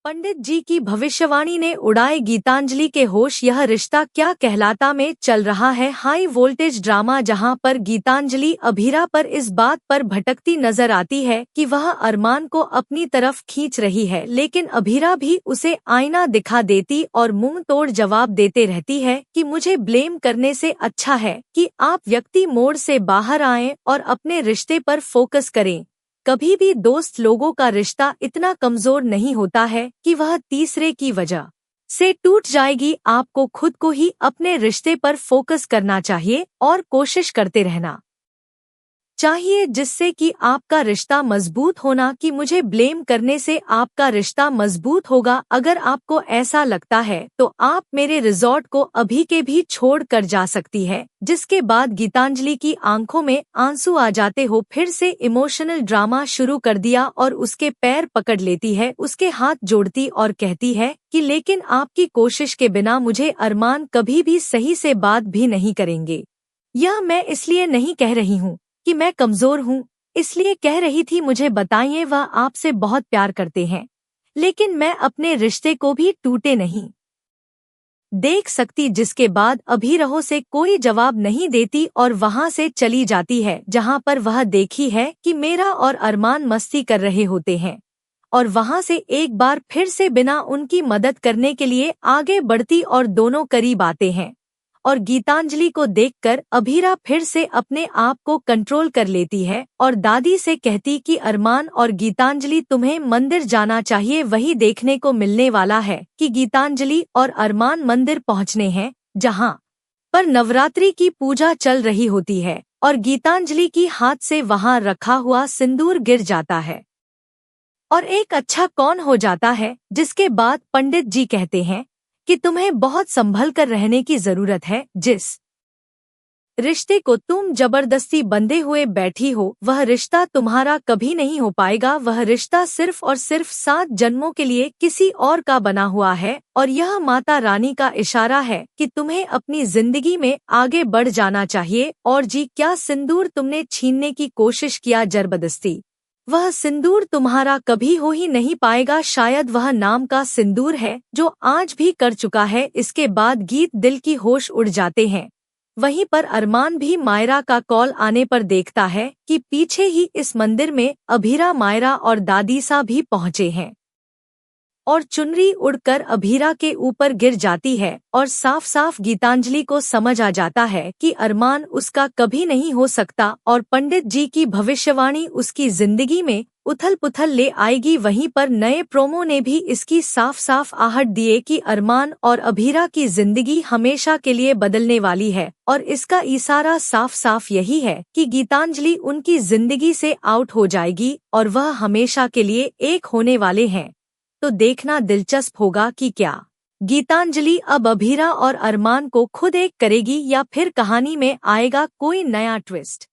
पंडित जी की भविष्यवाणी ने उड़ाए गीतांजलि के होश। यह रिश्ता क्या कहलाता में चल रहा है हाई वोल्टेज ड्रामा, जहां पर गीतांजलि अभीरा पर इस बात पर भटकती नजर आती है कि वह अरमान को अपनी तरफ खींच रही है, लेकिन अभीरा भी उसे आईना दिखा देती और मुंह तोड़ जवाब देते रहती है कि मुझे ब्लेम करने से अच्छा है कि आप व्यक्ति मोड़ से बाहर आएं और अपने रिश्ते पर फोकस करें। कभी भी दोस्त लोगों का रिश्ता इतना कमजोर नहीं होता है कि वह तीसरे की वजह से टूट जाएगी। आपको खुद को ही अपने रिश्ते पर फोकस करना चाहिए और कोशिश करते रहना चाहिए, जिससे कि आपका रिश्ता मजबूत होना कि मुझे ब्लेम करने से आपका रिश्ता मजबूत होगा। अगर आपको ऐसा लगता है तो आप मेरे रिजॉर्ट को अभी के भी छोड़ कर जा सकती है। जिसके बाद गीतांजलि की आंखों में आंसू आ जाते हो फिर से इमोशनल ड्रामा शुरू कर दिया और उसके पैर पकड़ लेती है, उसके हाथ जोड़ती और कहती है कि लेकिन आपकी कोशिश के बिना मुझे अरमान कभी भी सही से बात भी नहीं करेंगे। यह मैं इसलिए नहीं कह रही हूँ कि मैं कमजोर हूँ, इसलिए कह रही थी मुझे बताइए, वह आपसे बहुत प्यार करते हैं, लेकिन मैं अपने रिश्ते को भी टूटे नहीं देख सकती। जिसके बाद अभीरहो से कोई जवाब नहीं देती और वहां से चली जाती है, जहां पर वह देखी है कि मेरा और अरमान मस्ती कर रहे होते हैं, और वहां से एक बार फिर से बिना उनकी मदद करने के लिए आगे बढ़ती और दोनों करीब आते हैं। और गीतांजलि को देखकर अभीरा फिर से अपने आप को कंट्रोल कर लेती है और दादी से कहती कि अरमान और गीतांजलि तुम्हें मंदिर जाना चाहिए। वही देखने को मिलने वाला है कि गीतांजलि और अरमान मंदिर पहुंचने हैं, जहां पर नवरात्रि की पूजा चल रही होती है और गीतांजलि की हाथ से वहां रखा हुआ सिंदूर गिर जाता है और एक अच्छा कौन हो जाता है। जिसके बाद पंडित जी कहते हैं कि तुम्हें बहुत संभल कर रहने की जरूरत है। जिस रिश्ते को तुम जबरदस्ती बंधे हुए बैठी हो वह रिश्ता तुम्हारा कभी नहीं हो पाएगा। वह रिश्ता सिर्फ और सिर्फ 7 जन्मों के लिए किसी और का बना हुआ है और यह माता रानी का इशारा है कि तुम्हें अपनी जिंदगी में आगे बढ़ जाना चाहिए। और जी क्या सिंदूर तुमने छीनने की कोशिश किया जबरदस्ती, वह सिंदूर तुम्हारा कभी हो ही नहीं पाएगा। शायद वह नाम का सिंदूर है जो आज भी कर चुका है। इसके बाद गीत दिल की होश उड़ जाते हैं। वहीं पर अरमान भी मायरा का कॉल आने पर देखता है कि पीछे ही इस मंदिर में अभीरा, मायरा और दादीसा भी पहुंचे हैं और चुनरी उड़कर अभीरा के ऊपर गिर जाती है और साफ साफ गीतांजलि को समझ आ जाता है कि अरमान उसका कभी नहीं हो सकता और पंडित जी की भविष्यवाणी उसकी जिंदगी में उथल पुथल ले आएगी। वहीं पर नए प्रोमो ने भी इसकी साफ साफ आहट दिए कि अरमान और अभीरा की जिंदगी हमेशा के लिए बदलने वाली है और इसका इशारा साफ साफ यही है कि गीतांजलि उनकी जिंदगी से आउट हो जाएगी और वह हमेशा के लिए एक होने वाले हैं। तो देखना दिलचस्प होगा कि क्या गीतांजलि अब अभीरा और अरमान को खुद एक करेगी या फिर कहानी में आएगा कोई नया ट्विस्ट।